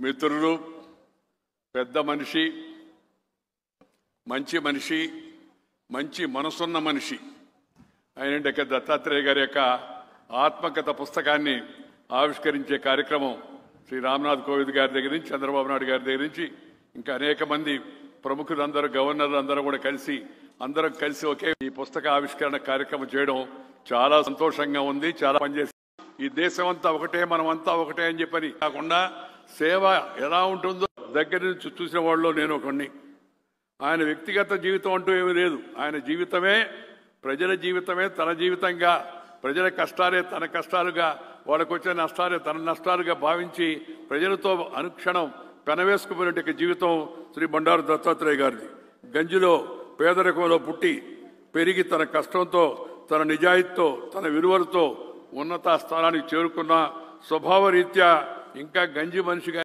మిత్రులు, పెద్ద మనిషి, మంచి మనిషి, మంచి మనసున్న మనిషి అయిన దత్తాత్రేయ గారి యొక్క ఆత్మకథ పుస్తకాన్ని ఆవిష్కరించే కార్యక్రమం శ్రీ రామ్నాథ్ కోవింద్ గారి దగ్గర నుంచి, చంద్రబాబు నాయుడు గారి దగ్గర నుంచి ఇంకా అనేక మంది ప్రముఖులందరూ, గవర్నర్లు అందరూ కూడా అందరం కలిసి ఒకే ఈ పుస్తక ఆవిష్కరణ కార్యక్రమం చేయడం చాలా సంతోషంగా ఉంది. చాలా పనిచేసి ఈ దేశం అంతా ఒకటే, మనమంతా ఒకటే అని చెప్పని కాకుండా సేవ ఎలా ఉంటుందో దగ్గర నుంచి చూసిన వాళ్ళు నేను ఒకడిని. ఆయన వ్యక్తిగత జీవితం అంటూ ఏమీ లేదు. ఆయన జీవితమే ప్రజల జీవితమే తన జీవితంగా, ప్రజల కష్టాలే తన కష్టాలుగా, వాళ్ళకు వచ్చే నష్టాలే తన నష్టాలుగా భావించి ప్రజలతో అనుక్షణం పెనవేసుకుపోయినట్టు జీవితం శ్రీ బండారు దత్తాత్రేయ గారిది. గంజిలో పేదరికంలో పుట్టి పెరిగి తన కష్టంతో, తన నిజాయితీతో, తన విలువలతో ఉన్నత స్థానానికి చేరుకున్న స్వభావ రీత్యా ఇంకా గంజి మనిషిగా